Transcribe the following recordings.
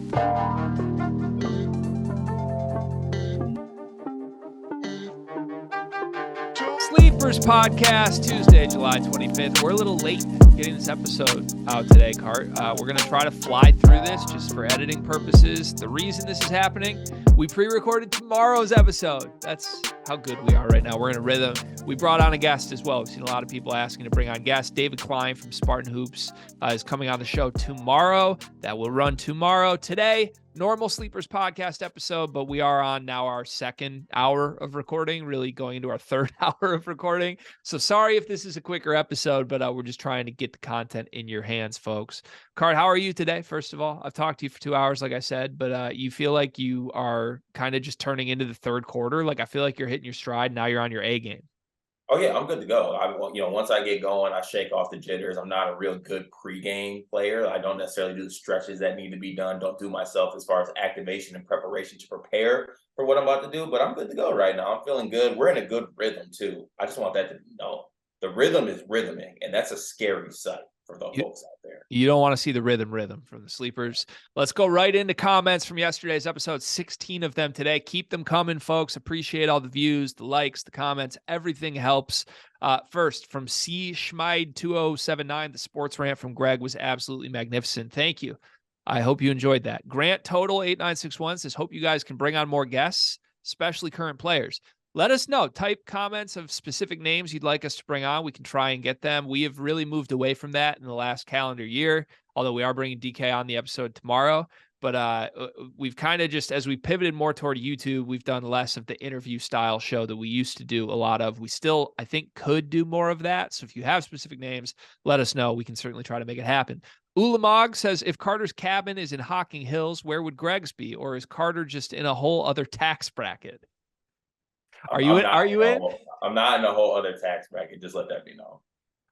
Sleepers Podcast, Tuesday, July 25th. We're a little late getting this episode out today, Cart. We're going to try to fly through this just for editing purposes. The reason this is happening, we pre-recorded tomorrow's episode. That's how good we are right now. We're in a rhythm. We brought on a guest as well. We've seen a lot of people asking to bring on guests. David Klein from Spartan Hoops is coming on the show tomorrow. That will run tomorrow. Today, normal Sleepers Podcast episode, but we are on now our second hour of recording, really going into our third hour of recording. So sorry if this is a quicker episode, but we're just trying to get the content in your hands, folks. Cart, how are you today? First of all, I've talked to you for 2 hours, like I said, but you feel like you are kind of just turning into the third quarter. Like I feel like you're hitting your stride. Now you're on your A game. Oh yeah, I'm good to go. Once I get going, I shake off the jitters. I'm not a real good pregame player. I don't necessarily do the stretches that need to be done. Don't do myself as far as activation and preparation to prepare for what I'm about to do. But I'm good to go right now. I'm feeling good. We're in a good rhythm too. I just want that to be known. The rhythm is rhythming, and that's a scary sight for the folks out there. You don't want to see the rhythm from the Sleepers. Let's go right into comments from yesterday's episode. 16 of them today. Keep them coming, folks. Appreciate all the views, the likes, the comments. Everything helps. First, from C. Schmide 2079, the sports rant from Greg was absolutely magnificent. Thank you. I hope you enjoyed that. Grant Total 8961 says, hope you guys can bring on more guests, especially current players. Let us know. Type comments of specific names you'd like us to bring on. We can try and get them. We have really moved away from that in the last calendar year, although we are bringing DK on the episode tomorrow. But we've kind of just, as we pivoted more toward YouTube, we've done less of the interview style show that we used to do a lot of. We still, I think, could do more of that. So if you have specific names, let us know. We can certainly try to make it happen. Ulamog says, if Carter's cabin is in Hocking Hills, where would Greg's be? Or is Carter just in a whole other tax bracket? Are you in? I'm not in a whole other tax bracket. Just let that be known.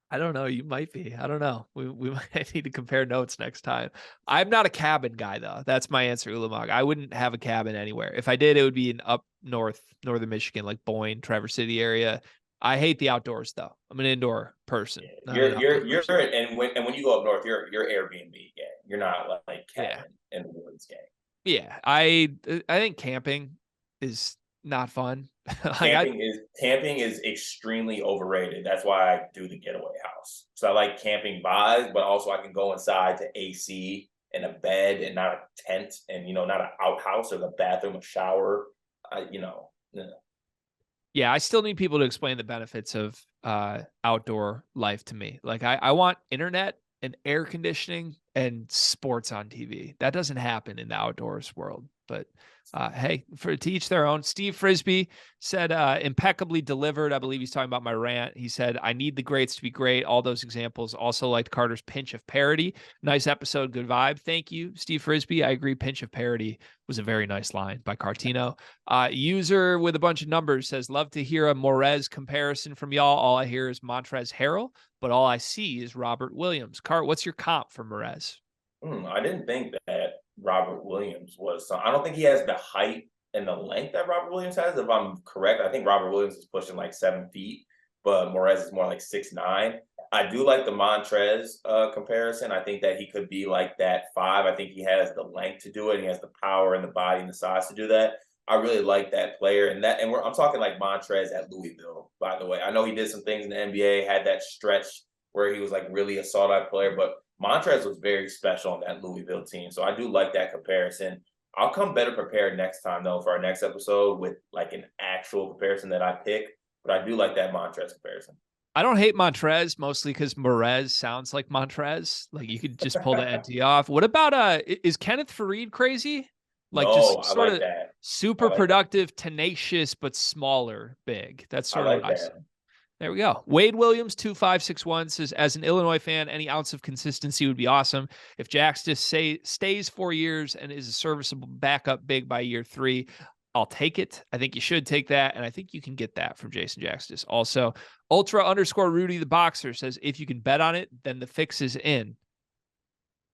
I don't know. You might be. I don't know. We might need to compare notes next time. I'm not a cabin guy, though. That's my answer, Ulamog. I wouldn't have a cabin anywhere. If I did, it would be in up north, northern Michigan, like Boyne, Traverse City area. I hate the outdoors, though. I'm an indoor person. And when you go up north, you're Airbnb gang. You're not like cabin in the woods gang. Yeah, I think camping is not fun. Camping is extremely overrated. That's why I do the getaway house. So I like camping vibes, but also I can go inside to AC and a bed and not a tent and not an outhouse or the bathroom, a shower. Yeah, I still need people to explain the benefits of outdoor life to me. Like I want internet and air conditioning and sports on TV. That doesn't happen in the outdoors world, but hey, to each their own. Steve Frisbee said, impeccably delivered. I believe he's talking about my rant. He said, I need the greats to be great. All those examples. Also liked Carter's pinch of parody. Nice episode. Good vibe. Thank you, Steve Frisbee. I agree. Pinch of parody was a very nice line by Cartino. User with a bunch of numbers says, love to hear a Morez comparison from y'all. All I hear is Montrezl Harrell, but all I see is Robert Williams. Cart, what's your comp for Morez? I didn't think that Robert Williams was. I don't think he has the height and the length that Robert Williams has. If I'm correct, I think Robert Williams is pushing like 7 feet, but Morez is more like 6'9". I do like the Montrez comparison. I think that he could be like that 5. I think he has the length to do it. He has the power and the body and the size to do that. I really like that player, I'm talking like Montrez at Louisville. By the way, I know he did some things in the NBA, had that stretch where he was like really a sought-out player, but Montrez was very special on that Louisville team. So I do like that comparison. I'll come better prepared next time, though, for our next episode with like an actual comparison that I pick. But I do like that Montrez comparison. I don't hate Montrez, mostly because Morez sounds like Montrez. Like you could just pull the NT off. What about is Kenneth Faried crazy? Like just sort of super productive, tenacious, but smaller, big. That's sort of what I said. There we go. Wade Williams, 2561 says, as an Illinois fan, any ounce of consistency would be awesome. If Jaxtis stays 4 years and is a serviceable backup big by year 3, I'll take it. I think you should take that, and I think you can get that from Jason Jaxtis. Also, Ultra_Rudy the Boxer says, if you can bet on it, then the fix is in.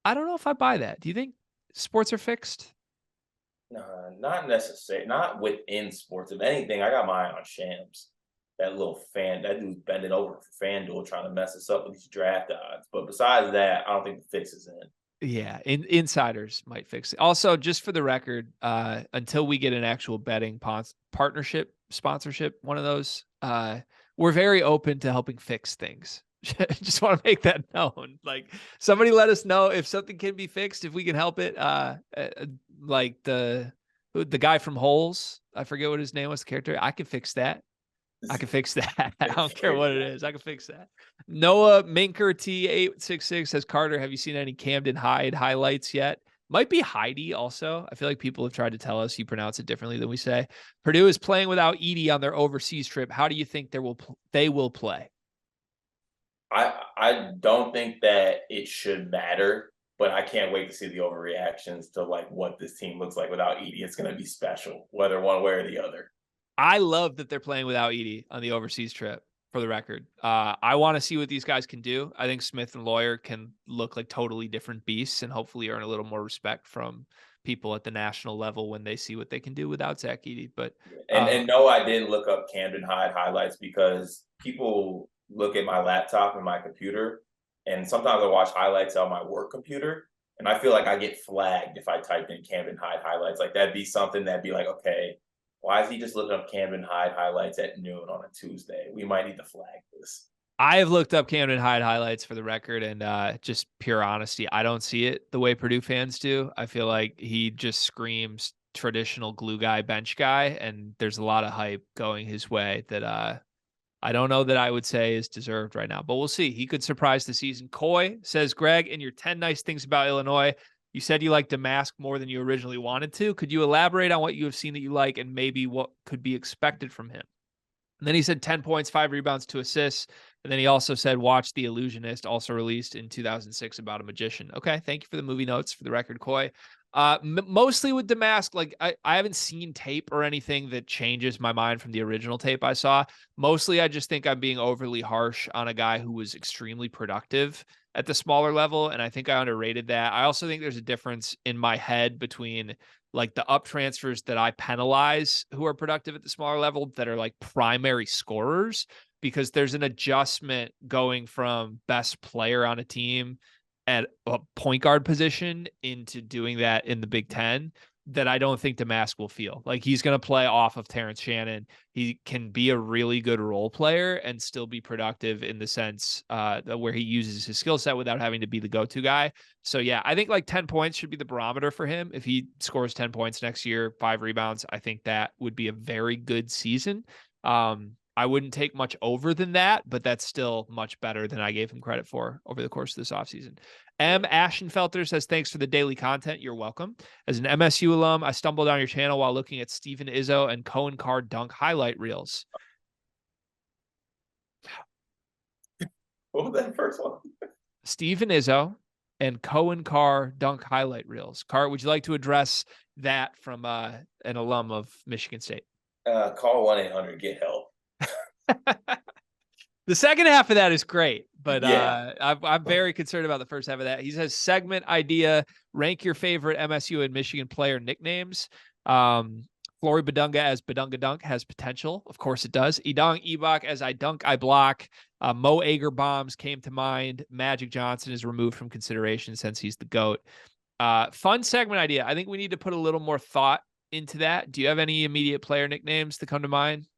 I don't know if I buy that. Do you think sports are fixed? Not necessarily. Not within sports. If anything, I got my eye on Shams. That dude's bending over for FanDuel trying to mess us up with these draft odds. But besides that, I don't think the fix is in. Yeah, insiders might fix it. Also, just for the record, until we get an actual betting partnership, sponsorship, one of those, we're very open to helping fix things. Just want to make that known. Like, somebody let us know if something can be fixed, if we can help it. Like the guy from Holes, I forget what his name was, the character. I can fix that. I can fix that. I don't care what it is. I can fix that. Noah Minker T866 says, Carter, have you seen any Camden Hyde highlights yet? Might be Heidi also. I feel like people have tried to tell us you pronounce it differently than we say. Purdue is playing without Edie on their overseas trip. How do you think they will play? I don't think that it should matter, but I can't wait to see the overreactions to like what this team looks like without Edie. It's going to be special, whether one way or the other. I love that they're playing without Edie on the overseas trip, for the record. I want to see what these guys can do. I think Smith and Lawyer can look like totally different beasts and hopefully earn a little more respect from people at the national level when they see what they can do without Zach Edey. But and no, I didn't look up Camden Hyde highlights because people look at my laptop and my computer, and sometimes I watch highlights on my work computer, and I feel like I get flagged if I type in Camden Hyde highlights. Like that'd be something that'd be like, okay, why is he just looking up Camden Hyde highlights at noon on a Tuesday? We might need to flag this. I have looked up Camden Hyde highlights for the record, and just pure honesty, I don't see it the way Purdue fans do. I feel like he just screams traditional glue guy, bench guy, and there's a lot of hype going his way that I don't know that I would say is deserved right now, but we'll see. He could surprise the season. Coy says, Greg, in your 10 nice things about Illinois, you said you like Damask more than you originally wanted to. Could you elaborate on what you have seen that you like and maybe what could be expected from him? And then he said 10 points, 5 rebounds, 2 assists. And then he also said, watch The Illusionist, also released in 2006 about a magician. Okay, thank you for the movie notes for the record, Coy. Mostly with Damask, like I haven't seen tape or anything that changes my mind from the original tape I saw. Mostly, I just think I'm being overly harsh on a guy who was extremely productive at the smaller level, and I think I underrated that. I also think there's a difference in my head between like the up transfers that I penalize who are productive at the smaller level that are like primary scorers, because there's an adjustment going from best player on a team at a point guard position into doing that in the Big Ten that I don't think Damask will feel. Like he's going to play off of Terrence Shannon. He can be a really good role player and still be productive in the sense where he uses his skill set without having to be the go-to guy. So yeah, I think like 10 points should be the barometer for him. If he scores 10 points next year, 5 rebounds, I think that would be a very good season. I wouldn't take much over than that, but that's still much better than I gave him credit for over the course of this offseason. M. Ashenfelter says, thanks for the daily content. You're welcome. As an MSU alum, I stumbled on your channel while looking at Stephen Izzo and Cohen Carr dunk highlight reels. What was that first one? Stephen Izzo and Cohen Carr dunk highlight reels. Carr, would you like to address that from an alum of Michigan State? Call 1-800-GET-HELP. The second half of that is great, but Yeah. I'm very concerned about the first half of that. He says, segment idea, rank your favorite MSU and Michigan player nicknames. Flory Badunga as Badunga Dunk has potential. Of course it does. Idong Ibak as I dunk, I block. Mo Ager bombs came to mind. Magic Johnson is removed from consideration since he's the GOAT. Fun segment idea. I think we need to put a little more thought into that. Do you have any immediate player nicknames that come to mind?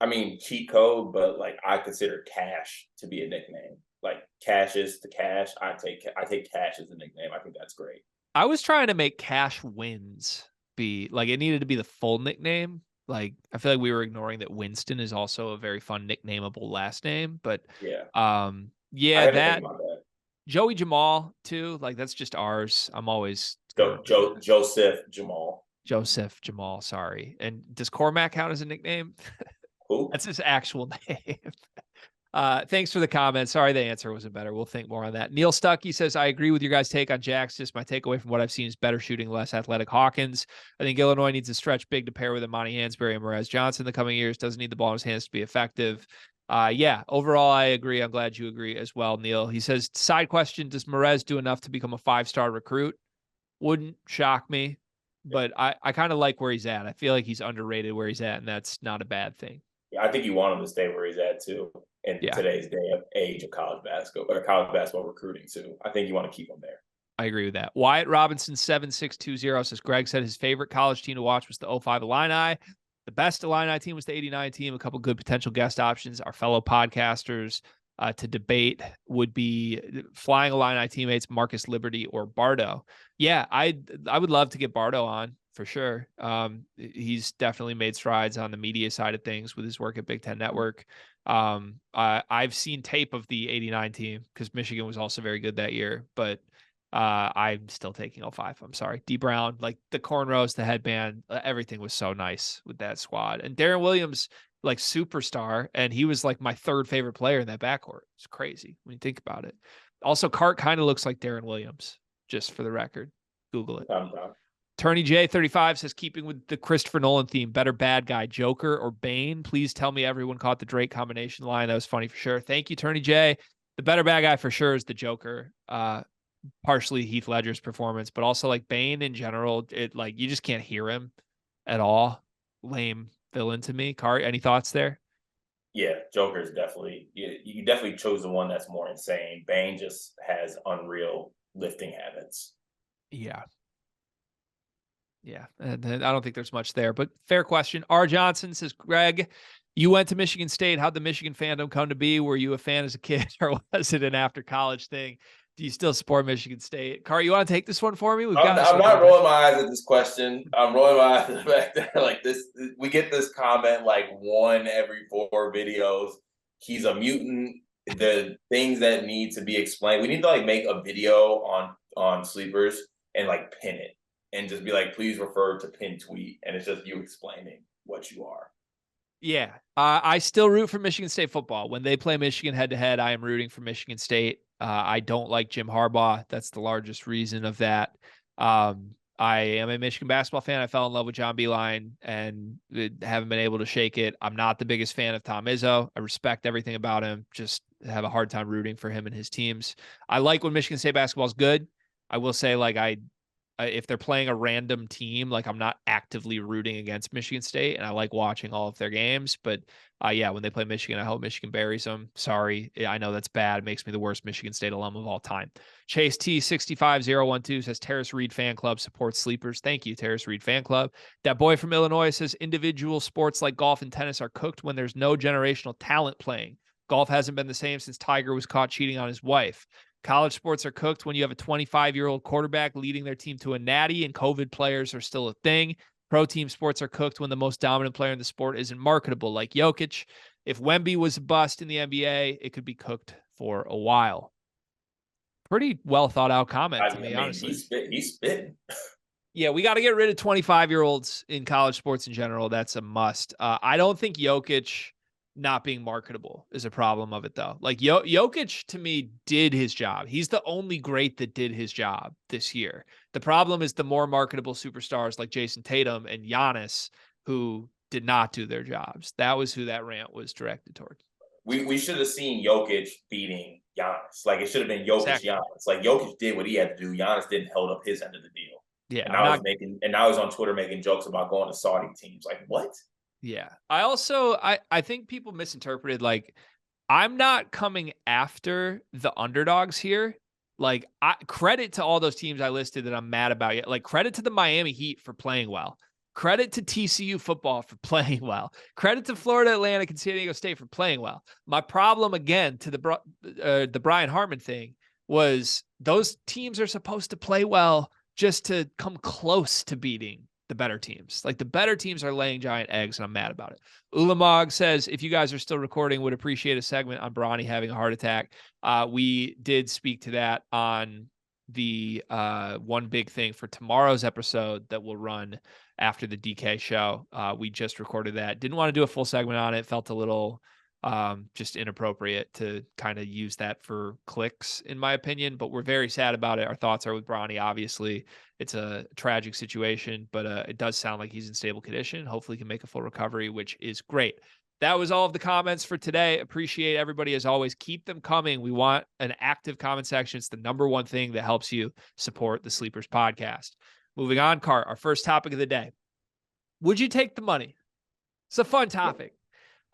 I mean, cheat code, but like I consider Cash to be a nickname. Like Cassius to Cash, I take Cash as a nickname. I think that's great. I was trying to make Cash Wins be like it needed to be the full nickname. Like I feel like we were ignoring that Winston is also a very fun nicknameable last name, but Yeah, I yeah, had to think that about that. Joey Jamal too. Like that's just ours. I'm always gonna remember that. Joseph Jamal. Joseph Jamal. Sorry. And does Cormac count as a nickname? Who? That's his actual name. Thanks for the comment. Sorry the answer wasn't better. We'll think more on that. Neil Stuckey says, I agree with your guys' take on Jax. Just my takeaway from what I've seen is better shooting, less athletic Hawkins. I think Illinois needs a stretch big to pair with Imani Hansberry and Mraz Johnson in the coming years. Doesn't need the ball in his hands to be effective. Yeah, overall, I agree. I'm glad you agree as well, Neil. He says, side question, does Mraz do enough to become a 5-star recruit? Wouldn't shock me, but I kind of like where he's at. I feel like he's underrated where he's at, and that's not a bad thing. Yeah, I think you want him to stay where he's at too. In Yeah. today's age of college basketball recruiting too, I think you want to keep him there. I agree with that. Wyatt Robinson 7620 says Greg said his favorite college team to watch was the '05 Illini. The best Illini team was the '89 team. A couple good potential guest options. Our fellow podcasters to debate would be Flying Illini teammates Marcus Liberty or Bardo. Yeah, I would love to get Bardo on for sure. He's definitely made strides on the media side of things with his work at Big Ten Network. I've seen tape of the '89 team because Michigan was also very good that year, but I'm still taking '05. I'm sorry. D Brown, like the cornrows, the headband, everything was so nice with that squad. And Darren Williams, like superstar, and he was like my third favorite player in that backcourt. It's crazy when you think about it. Also, Cart kind of looks like Darren Williams, just for the record. Google it. Turney J35 says, keeping with the Christopher Nolan theme, better bad guy, Joker or Bane? Please tell me everyone caught the Drake combination line. That was funny for sure. Thank you, Turney J. The better bad guy for sure is the Joker. Partially Heath Ledger's performance, but also like Bane in general, it like you just can't hear him at all. Lame villain to me. Car, any thoughts there? Yeah, Joker's definitely you definitely chose the one that's more insane. Bane just has unreal lifting habits. Yeah. Yeah. And I don't think there's much there, but fair question. R. Johnson says, Greg, you went to Michigan State. How'd the Michigan fandom come to be? Were you a fan as a kid or was it an after college thing? Do you still support Michigan State? Car, you want to take this one for me? I'm not rolling my eyes at this question. I'm rolling my eyes at the fact that like this, we get this comment like one every 4 videos. He's a mutant. The things that need to be explained. We need to like make a video on Sleepers and like pin it and just be like, please refer to pin tweet. And it's just you explaining what you are. Yeah. I still root for Michigan State football. When they play Michigan head to head, I am rooting for Michigan State. I don't like Jim Harbaugh. That's the largest reason of that. I am a Michigan basketball fan. I fell in love with John Beilein and haven't been able to shake it. I'm not the biggest fan of Tom Izzo. I respect everything about him. Just have a hard time rooting for him and his teams. I like when Michigan State basketball is good. I will say, like, if they're playing a random team, like I'm not actively rooting against Michigan State, and I like watching all of their games. But yeah, when they play Michigan, I hope Michigan buries them. Sorry, I know that's bad. It makes me the worst Michigan State alum of all time. Chase T65012 says Terrace Reed Fan Club supports Sleepers. Thank you, Terrace Reed Fan Club. That boy from Illinois says individual sports like golf and tennis are cooked when there's no generational talent playing. Golf hasn't been the same since Tiger was caught cheating on his wife. College sports are cooked when you have a 25-year-old quarterback leading their team to a natty and COVID players are still a thing. Pro team sports are cooked when the most dominant player in the sport isn't marketable, like Jokic. If Wemby was a bust in the NBA, it could be cooked for a while. Pretty well thought out comment to me, honestly. He's spitting. Yeah, we got to get rid of 25-year-olds in college sports in general. That's a must. I don't think Jokic not being marketable is a problem of it, though. Like Jokic, to me, did his job. He's the only great that did his job this year. The problem is the more marketable superstars like Jason Tatum and Giannis who did not do their jobs. That was who that rant was directed towards. We should have seen Jokic beating Giannis. Like, it should have been Jokic, exactly. Giannis. Like, Jokic did what he had to do. Giannis didn't hold up his end of the deal. Yeah. And now he's on Twitter making jokes about going to Saudi teams. Like, what? Yeah. I think people misinterpreted, like, I'm not coming after the underdogs here. Like, credit to all those teams I listed that I'm mad about yet. Like, credit to the Miami Heat for playing well. Credit to TCU football for playing well. Credit to Florida Atlantic and San Diego State for playing well. My problem, again, to the Brian Harmon thing was those teams are supposed to play well just to come close to beating the better teams. Like, the better teams are laying giant eggs, and I'm mad about it. Ulamog says, if you guys are still recording, would appreciate a segment on Bronny having a heart attack. We did speak to that on the one big thing for tomorrow's episode that will run after the DK show. We just recorded that. Didn't want to do a full segment on it. Felt a little just inappropriate to kind of use that for clicks, in my opinion, but we're very sad about it. Our thoughts are with Bronny. Obviously, it's a tragic situation, but it does sound like he's in stable condition. Hopefully he can make a full recovery, which is great. That was all of the comments for today. Appreciate everybody as always. Keep them coming. We want an active comment section. It's the number one thing that helps you support the Sleepers podcast. Moving on, Cart, our first topic of the day. Would you take the money? It's a fun topic.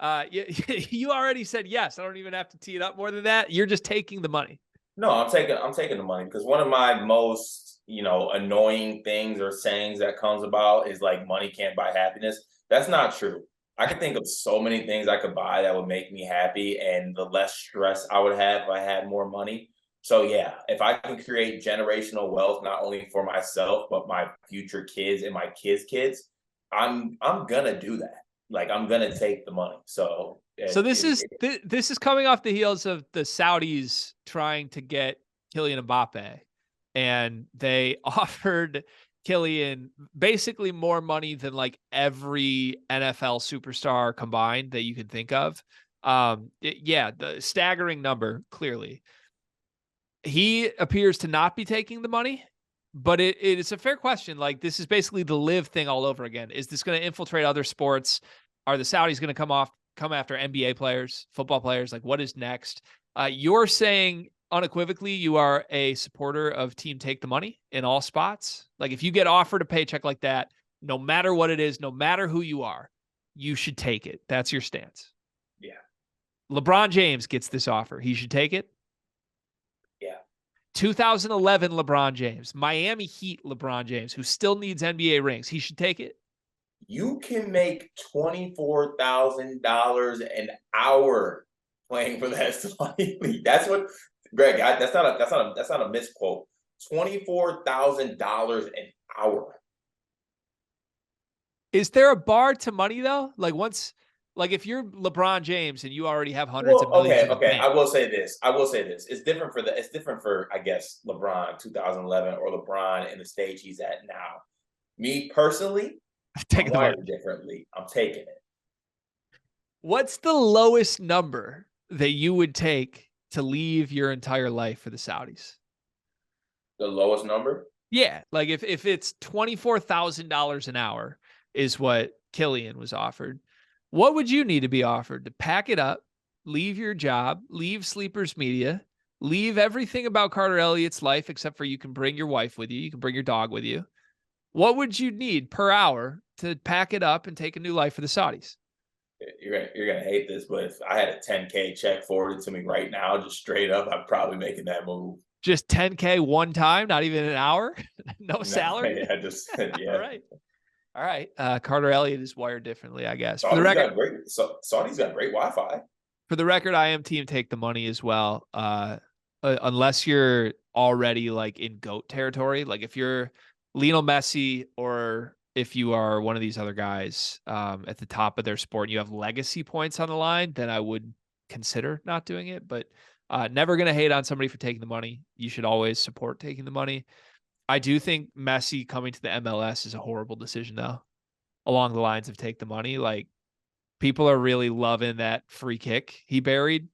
You already said yes. I don't even have to tee it up more than that. You're just taking the money. No, I'm taking the money because one of my most, annoying things or sayings that comes about is like money can't buy happiness. That's not true. I could think of so many things I could buy that would make me happy and the less stress I would have if I had more money. So yeah, if I can create generational wealth not only for myself but my future kids and my kids, I'm gonna do that. Like I'm gonna take the money. So So it, this it, is this is coming off the heels of the Saudis trying to get Kylian Mbappe, and they offered Kylian basically more money than like every NFL superstar combined that you can think of. Yeah, the staggering number. Clearly, he appears to not be taking the money, but it is a fair question. Like this is basically the live thing all over again. Is this going to infiltrate other sports? Are the Saudis going to come after NBA players, football players? Like what is next? You're saying unequivocally you are a supporter of team take the money in all spots. Like if you get offered a paycheck like that, no matter what it is, no matter who you are, you should take it. That's your stance. yeah, LeBron James gets this offer. He should take it. yeah. 2011 LeBron James, Miami Heat LeBron James, who still needs NBA rings. He should take it. You can make $24,000 an hour playing for that Saudi league. That's what, Greg. That's not a misquote. $24,000 an hour. Is there a bar to money though? Like if you're LeBron James and you already have hundreds of Well, millions okay, in the okay. I bank, will say this. I will say this. It's different for I guess LeBron 2011 or LeBron in the stage he's at now. Me personally, I'm taking the money. wired differently. I'm taking it. What's the lowest number that you would take to leave your entire life for the Saudis? The lowest number. Yeah, like if it's $24,000 an hour is what Killian was offered, what would you need to be offered to pack it up, leave your job, leave Sleepers Media, leave everything about Carter Elliott's life except for you can bring your wife with you, you can bring your dog with you. What would you need per hour to pack it up and take a new life for the Saudis? You're gonna hate this, but if I had a 10K check forwarded to me right now, just straight up, I'm probably making that move. Just 10K one time, not even an hour, no No, salary. yeah, just All yeah. right. All right. Carter Elliott is wired differently, I guess. Saudi's got great Wi-Fi. For the record, I am team take the money as well. Unless you're already like in GOAT territory, like if you're Lionel Messi or if you are one of these other guys at the top of their sport and you have legacy points on the line, then I would consider not doing it. But never going to hate on somebody for taking the money. You should always support taking the money. I do think Messi coming to the MLS is a horrible decision, though, along the lines of take the money. Like, people are really loving that free kick he buried.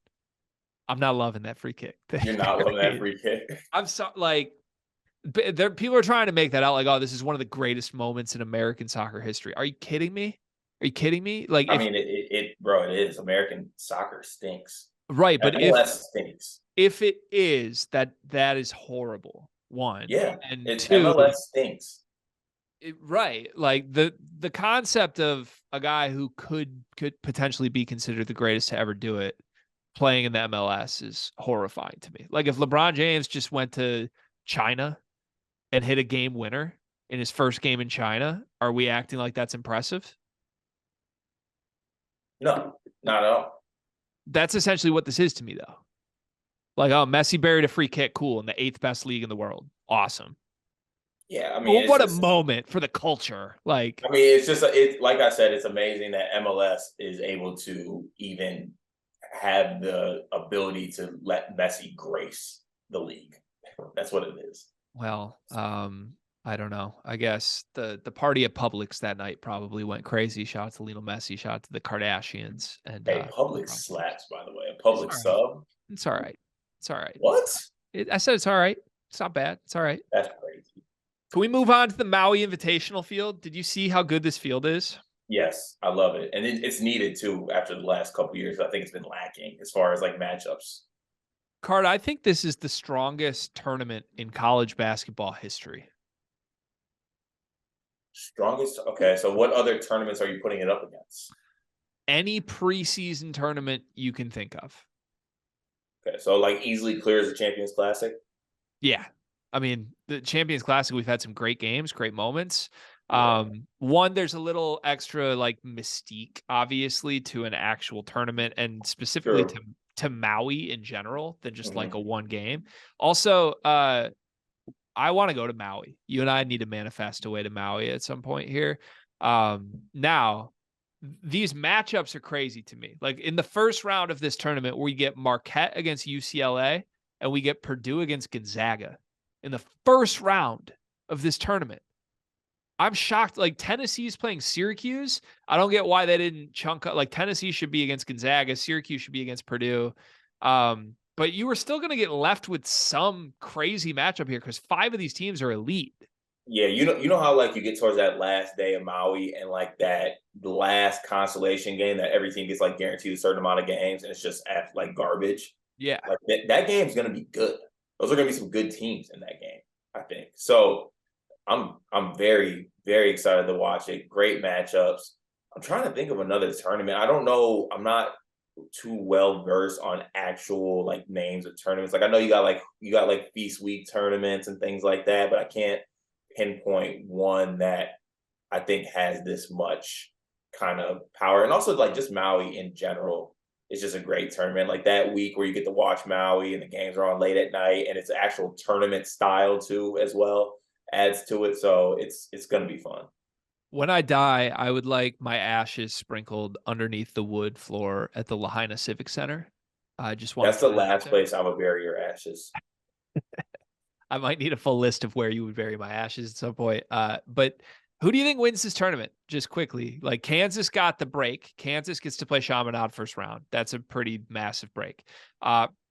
I'm not loving that free kick that he You're not loving that buried. free kick. I'm so like, there people are trying to make that out like, oh, this is one of the greatest moments in American soccer history. Are you kidding me? Are you kidding me? Like, I if mean, bro, it is. American soccer stinks. right, but MLS stinks. if it is that is horrible. One Yeah, and it's two, MLS stinks. right, like the concept of a guy who could potentially be considered the greatest to ever do it playing in the MLS is horrifying to me. Like if LeBron James just went to China and hit a game winner in his first game in China, are we acting like that's impressive? No, not at all. That's essentially what this is to me, though. Like, oh, Messi buried a free kick, cool, in the eighth best league in the world, awesome. Yeah, I mean, Well, it's what a just. moment for the culture. Like, I mean, it's just. It's like I said. It's amazing that MLS is able to even have the ability to let Messi grace the league. That's what it is. well, I don't know. I guess the party at Publix that night probably went crazy. Shout out to Lionel Messi. Shout out to the Kardashians and Hey, Public LeBron James. slaps, by the way. A It's public all right. sub. It's all right. It's all right. What? I said it's all right. It's not bad. It's all right. That's crazy. Can we move on to the Maui Invitational field? Did you see how good this field is? Yes, I love it, and it's needed too. After the last couple years, I think it's been lacking as far as like matchups. Card, I think this is the strongest tournament in college basketball history. Strongest. Okay, so what other tournaments are you putting it up against? Any preseason tournament you can think of. Okay, so like easily clears the Champions Classic. Yeah. I mean, the Champions Classic, we've had some great games, great moments. Yeah. One, there's a little extra like mystique, obviously, to an actual tournament and specifically True. to Maui in general than just like Hmm. a one game. Also, I want to go to Maui. You and I need to manifest a way to Maui at some point here. Now, these matchups are crazy to me. Like in the first round of this tournament, we get Marquette against UCLA and we get Purdue against Gonzaga in the first round of this tournament. I'm shocked. Like Tennessee's playing Syracuse. I don't get why they didn't chunk up. Like Tennessee should be against Gonzaga. Syracuse should be against Purdue. But you were still going to get left with some crazy matchup here because 5 of these teams are elite. Yeah, you know how like you get towards that last day of Maui and like that last consolation game that everything gets like guaranteed a certain amount of games and it's just like garbage. Yeah. Like that game's gonna be good. Those are gonna be some good teams in that game, I think. So I'm very, very excited to watch it. Great matchups. I'm trying to think of another tournament. I don't know. I'm not too well versed on actual like names of tournaments. Like I know you got like Feast Week tournaments and things like that, but I can't pinpoint one that I think has this much kind of power. And also like just Maui in general is just a great tournament. Like that week where you get to watch Maui and the games are on late at night and it's actual tournament style too as well adds to it. So it's gonna be fun. When I die, I would like my ashes sprinkled underneath the wood floor at the Lahaina Civic Center. I just want That's to the put it out last there. place I would bury your ashes. I might need a full list of where you would bury my ashes at some point. But who do you think wins this tournament? Just quickly, like Kansas got the break. Kansas gets to play Chaminade first round. That's a pretty massive break.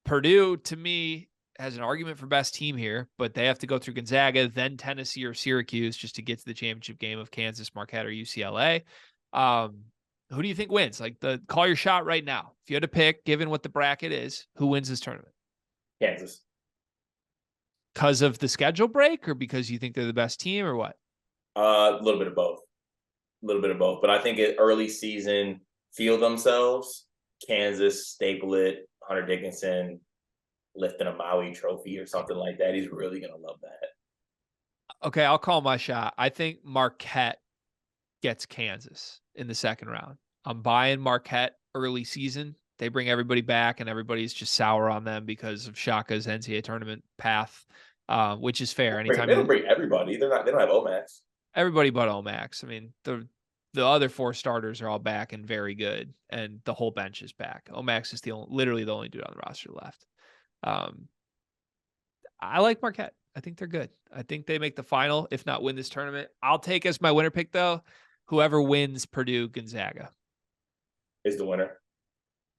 Purdue, to me, has an argument for best team here, but they have to go through Gonzaga, then Tennessee or Syracuse just to get to the championship game of Kansas, Marquette, or UCLA. Who do you think wins? Like call your shot right now. If you had to pick, given what the bracket is, who wins this tournament? Kansas. Because of the schedule break or because you think they're the best team or what? A little bit of both. A little bit of both. But I think it early season feel themselves. Kansas, staple it, Hunter Dickinson lifting a Maui trophy or something like that. He's really gonna love that. Okay, I'll call my shot. I think Marquette gets Kansas in the second round. I'm buying Marquette early season. They bring everybody back and everybody's just sour on them because of Shaka's NCAA tournament path, which is fair. Anytime They don't bring everybody. They don't have Omax. everybody but Omax. I mean, the other 4 starters are all back and very good, and the whole bench is back. Omax is literally the only dude on the roster left. Um, I like Marquette. I think they're good. I think they make the final, if not win this tournament. I'll take as my winner pick though, whoever wins Purdue Gonzaga. Is the winner.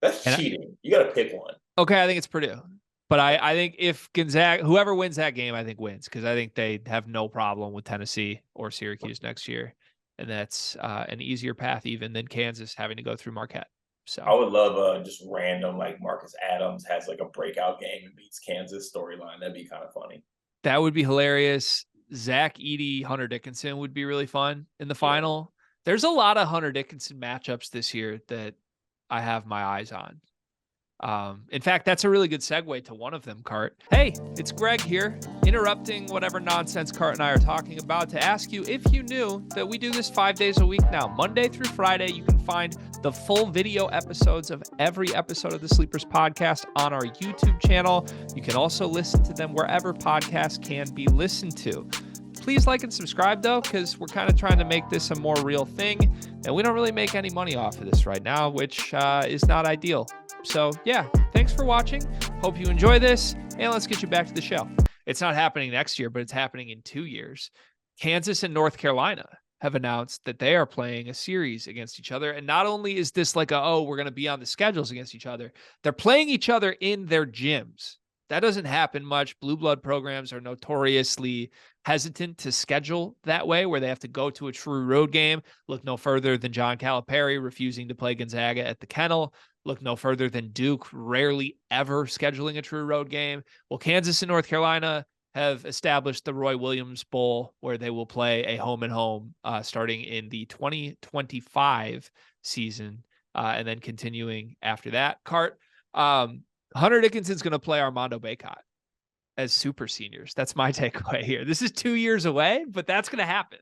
That's And cheating. You got to pick one. okay, I think it's Purdue. But I think if Gonzaga, whoever wins that game, I think wins because I think they have no problem with Tennessee or Syracuse next year. And that's an easier path even than Kansas having to go through Marquette. I So would love just random like Marcus Adams has like a breakout game and beats Kansas storyline. That'd be kind of funny. that would be hilarious. Zach Edey, Hunter Dickinson would be really fun in the Yeah. final. There's a lot of Hunter Dickinson matchups this year that I have my eyes on. In fact, that's a really good segue to one of them, Cart. Hey, it's Greg here, interrupting whatever nonsense Cart and I are talking about to ask you if you knew that we do this 5 days a week now. Monday through Friday, you can find the full video episodes of every episode of the Sleepers podcast on our YouTube channel. You can also listen to them wherever podcasts can be listened to. Please like and subscribe though, because we're kind of trying to make this a more real thing, and we don't really make any money off of this right now, which is not ideal. So yeah, thanks for watching. Hope you enjoy this, and let's get you back to the show. It's not happening next year, but it's happening in 2 years. Kansas and North Carolina have announced that they are playing a series against each other. And not only is this like we're going to be on the schedules against each other, they're playing each other in their gyms. That doesn't happen much. Blue blood programs are notoriously hesitant to schedule that way, where they have to go to a true road game. Look no further than John Calipari refusing to play Gonzaga at the Kennel. Look no further than Duke rarely ever scheduling a true road game. Well, Kansas and North Carolina have established the Roy Williams Bowl, where they will play a home and home starting in the 2025 season and then continuing after that. Cart, Hunter Dickinson's going to play Armando Bacot as super seniors. That's my takeaway here. This is 2 years away, but that's going to happen.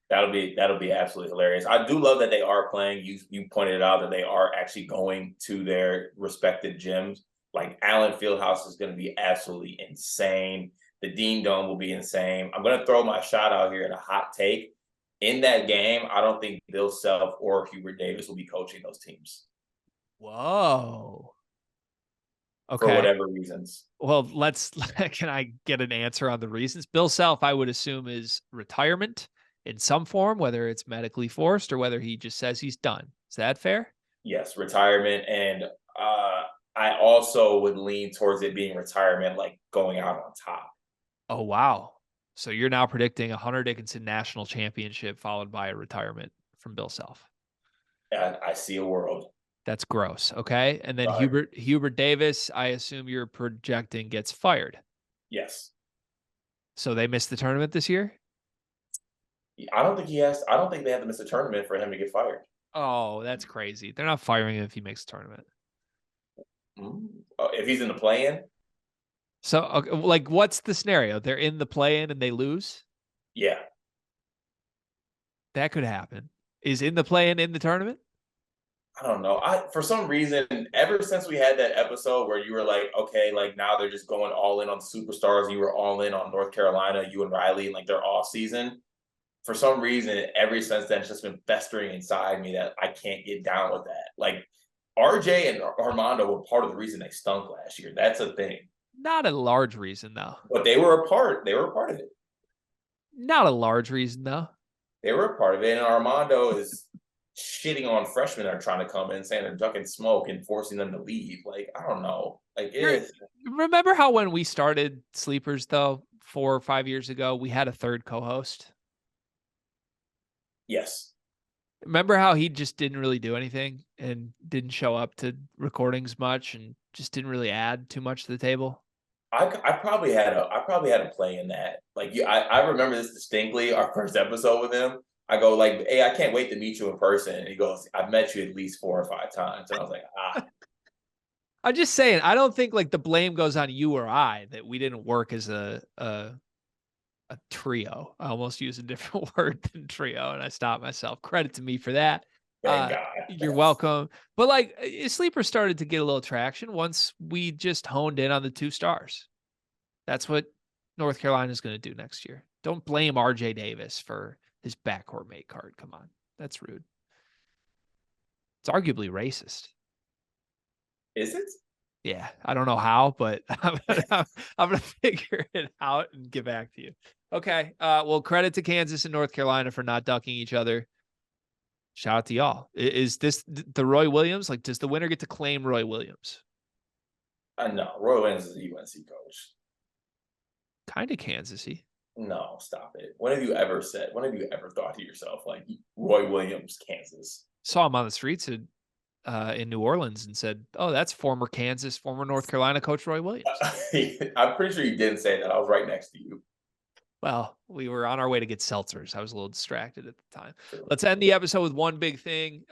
That'll be absolutely hilarious. I do love that they are playing. You pointed out that they are actually going to their respective gyms. Like Allen Fieldhouse is going to be absolutely insane. The Dean Dome will be insane. I'm going to throw my shot out here at a hot take. In that game, I don't think Bill Self or Hubert Davis will be coaching those teams. Whoa. Okay. For whatever reasons. Well, can I get an answer on the reasons? Bill Self, I would assume, is retirement in some form, whether it's medically forced or whether he just says he's done. Is that fair? Yes, retirement. And I also would lean towards it being retirement, like going out on top. Oh, wow. So you're now predicting a Hunter Dickinson national championship followed by a retirement from Bill Self. I see a world. That's gross. Okay. And then Hubert Davis, I assume you're projecting gets fired. Yes. So they missed the tournament this year? I don't think they have to miss a tournament for him to get fired. Oh, that's crazy. They're not firing him if he makes the tournament. If he's in the play-in? So, okay, like, what's the scenario? They're in the play-in and they lose? Yeah. That could happen. Is in the play-in in the tournament? I don't know. For some reason, ever since we had that episode where you were like, okay, like now they're just going all in on superstars, and you were all in on North Carolina, you and Riley, and like their off season. For some reason, ever since then, it's just been festering inside me that I can't get down with that. Like RJ and Armando were part of the reason they stunk last year. That's a thing. Not a large reason, though. But they were a part. They were a part of it. Not a large reason, though. They were a part of it. And Armando is shitting on freshmen that are trying to come in, saying they're ducking smoke and forcing them to leave. Like, I don't know. Like, remember how when we started Sleepers, though, 4 or 5 years ago, we had a third co-host? Yes. Remember how he just didn't really do anything and didn't show up to recordings much and just didn't really add too much to the table? I probably had a play in that. Like, I remember this distinctly. Our first episode with him, I go like, "Hey, I can't wait to meet you in person." And he goes, "I've met you at least 4 or 5 times." And I was like, I'm just saying, I don't think like the blame goes on you or I that we didn't work as a trio. I almost used a different word than trio, and I stopped myself. Credit to me for that. Thank God. You're welcome. But like, Sleeper started to get a little traction once we just honed in on the 2 stars. That's what North Carolina is going to do next year. Don't blame RJ Davis for his backcourt mate card. Come on. That's rude. It's arguably racist. Is it? Yeah. I don't know how, but I'm going to figure it out and get back to you. Okay. Well, credit to Kansas and North Carolina for not ducking each other. Shout out to y'all. Is this the Roy Williams? Like, does the winner get to claim Roy Williams? No. Roy Williams is a UNC coach. Kind of Kansas-y. No, stop it. When have you ever thought to yourself, like, Roy Williams, Kansas? Saw him on the streets in New Orleans and said, "Oh, that's former Kansas, former North Carolina coach Roy Williams." I'm pretty sure you didn't say that. I was right next to you. Well, we were on our way to get seltzers. I was a little distracted at the time. Let's end the episode with one big thing,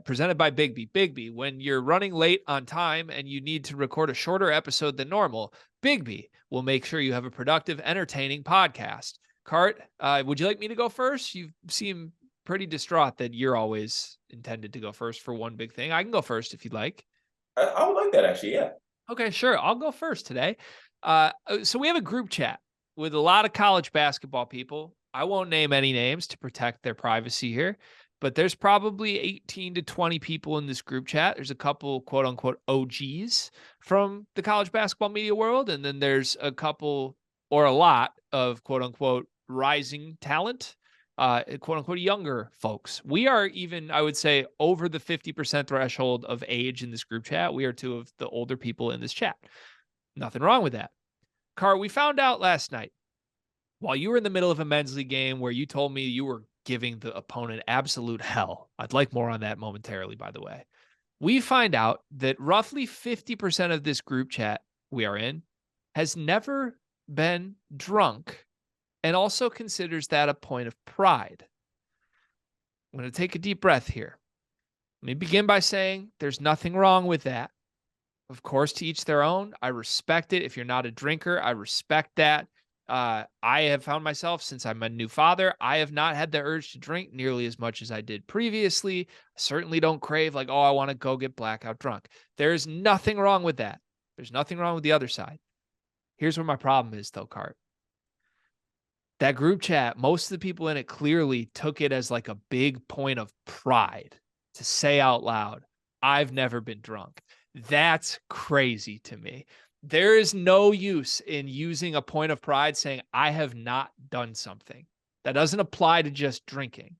presented by Bigby. Bigby, when you're running late on time and you need to record a shorter episode than normal, Bigby will make sure you have a productive, entertaining podcast. Cart, would you like me to go first? You seem pretty distraught that you're always intended to go first for one big thing. I can go first if you'd like. I would like that, actually, yeah. Okay, sure. I'll go first today. So we have a group chat with a lot of college basketball people. I won't name any names to protect their privacy here, but there's probably 18 to 20 people in this group chat. There's a couple quote unquote OGs from the college basketball media world. And then there's a couple or a lot of quote unquote rising talent, quote unquote younger folks. We are even, I would say, over the 50% threshold of age in this group chat. We are 2 of the older people in this chat. Nothing wrong with that. Car, we found out last night while you were in the middle of a men's league game where you told me you were giving the opponent absolute hell. I'd like more on that momentarily, by the way. We find out that roughly 50% of this group chat we are in has never been drunk and also considers that a point of pride. I'm going to take a deep breath here. Let me begin by saying there's nothing wrong with that. Of course, to each their own. I respect it. If you're not a drinker, I respect that. I have found myself, since I'm a new father, I have not had the urge to drink nearly as much as I did previously. I certainly don't crave like, oh, I want to go get blackout drunk. There's nothing wrong with that. There's nothing wrong with the other side. Here's where my problem is, though, Cart. That group chat, most of the people in it clearly took it as like a big point of pride to say out loud, I've never been drunk. That's crazy to me. There is no use in using a point of pride saying, I have not done something. That doesn't apply to just drinking.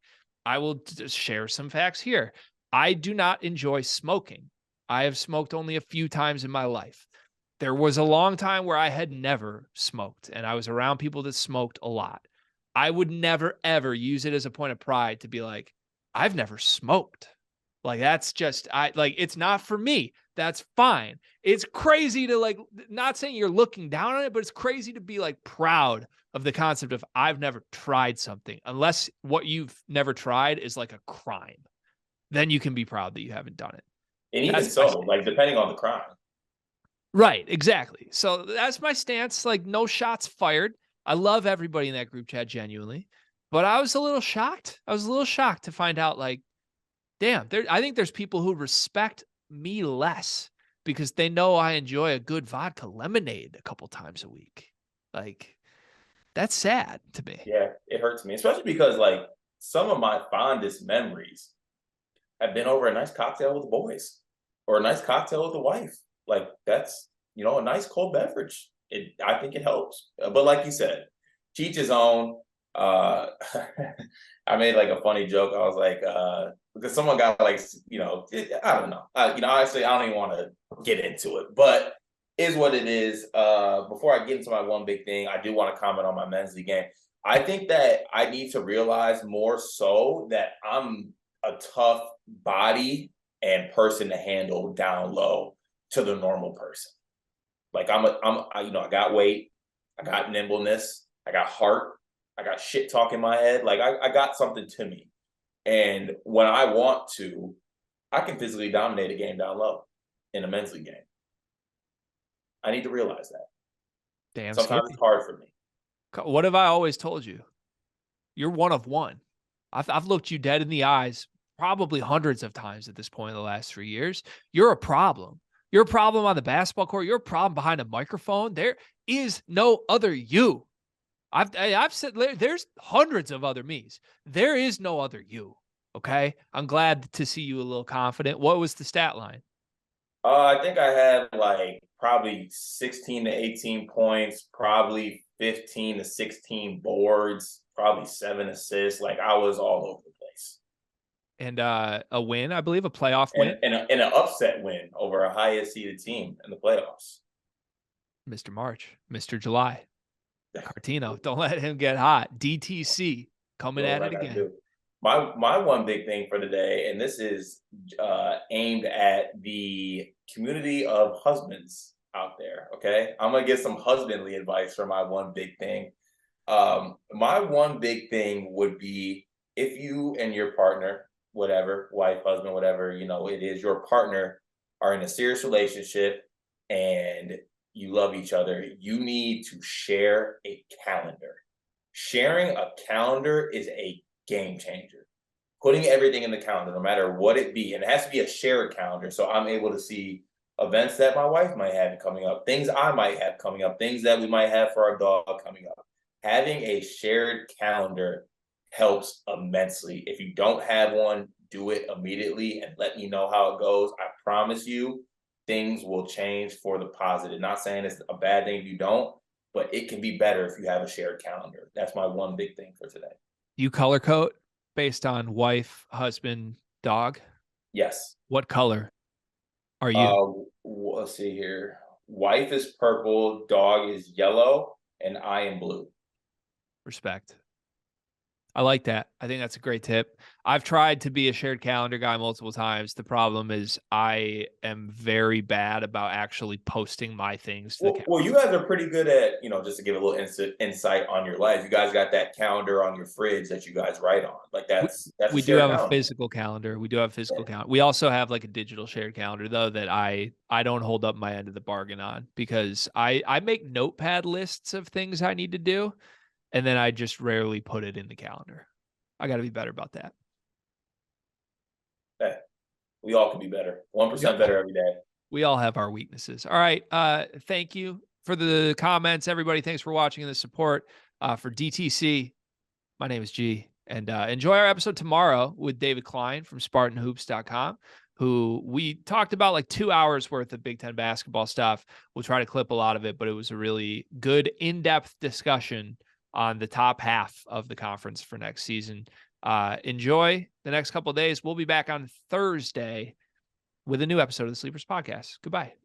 I will just share some facts here. I do not enjoy smoking. I have smoked only a few times in my life. There was a long time where I had never smoked, and I was around people that smoked a lot. I would never, ever use it as a point of pride to be like, I've never smoked. Like, that's just, it's not for me. That's fine. It's crazy to like, not saying you're looking down on it, but it's crazy to be like proud of the concept of I've never tried something, unless what you've never tried is like a crime. Then you can be proud that you haven't done it. And even That's my so, stance. like depending on the crime. Right, exactly. So that's my stance. Like, no shots fired. I love everybody in that group chat genuinely, but I was a little shocked. I was a little shocked to find out, like, damn, I think there's people who respect me less because they know I enjoy a good vodka lemonade a couple times a week. Like, that's sad to me. Yeah, it hurts me, especially because like some of my fondest memories have been over a nice cocktail with the boys or a nice cocktail with the wife. Like that's, a nice cold beverage. I think it helps. But like you said, to each his own. Uh, I made like a funny joke. I was like, because someone got like, I don't know. Honestly, I don't even want to get into it, but is what it is. Before I get into my one big thing, I do want to comment on my men's league game. I think that I need to realize more so that I'm a tough body and person to handle down low to the normal person. Like I got weight, I got nimbleness, I got heart, I got shit talk in my head. Like I got something to me. And when I want to, I can physically dominate a game down low in a men's league game. I need to realize that. Damn Sometimes skippy. it's hard for me. What have I always told you? You're one of one. I've looked you dead in the eyes probably hundreds of times at this point in the last 3 years. You're a problem. You're a problem on the basketball court. You're a problem behind a microphone. There is no other you. I've said there's hundreds of other me's. There is no other you. Okay. I'm glad to see you a little confident. What was the stat line? I think I had like probably 16 to 18 points, probably 15 to 16 boards, probably 7 assists. Like I was all over the place. And a win, I believe, a playoff And, win. and, a, and an upset win over a highest seeded team in the playoffs. Mr. March, Mr. July, Cartino. Don't let him get hot. DTC coming at it again. My one big thing for today, and this is aimed at the community of husbands out there. Okay, I'm gonna give some husbandly advice for my one big thing. My one big thing would be if you and your partner, whatever, wife, husband, whatever, it is, your partner are in a serious relationship and you love each other, you need to share a calendar. Sharing a calendar is a game changer. Putting everything in the calendar, no matter what it be, and it has to be a shared calendar. So I'm able to see events that my wife might have coming up, things I might have coming up, things that we might have for our dog coming up. Having a shared calendar helps immensely. If you don't have one, do it immediately and let me know how it goes. I promise you, things will change for the positive. Not saying it's a bad thing if you don't, but it can be better if you have a shared calendar. That's my one big thing for today. You color code based on wife, husband, dog? Yes. What color are you? Let's see here. Wife is purple, dog is yellow, and I am blue. Respect. I like that. I think that's a great tip. I've tried to be a shared calendar guy multiple times. The problem is I am very bad about actually posting my things to the Well, you guys are pretty good at, just to give a little insight on your life. You guys got that calendar on your fridge that you guys write on. Like We that's a we do shared have a calendar. physical calendar. We do have a Yeah. physical calendar. We also have like a digital shared calendar though that I don't hold up my end of the bargain on because I make notepad lists of things I need to do and then I just rarely put it in the calendar. I got to be better about that. Hey, we all can be better. Yep. 1% better every day. We all have our weaknesses. All right. Thank you for the comments, everybody. Thanks for watching and the support. For DTC, my name is G. And enjoy our episode tomorrow with David Klein from SpartanHoops.com, who we talked about like 2 hours worth of Big Ten basketball stuff. We'll try to clip a lot of it, but it was a really good in-depth discussion on the top half of the conference for next season. Enjoy the next couple of days. We'll be back on Thursday with a new episode of the Sleepers Podcast. Goodbye.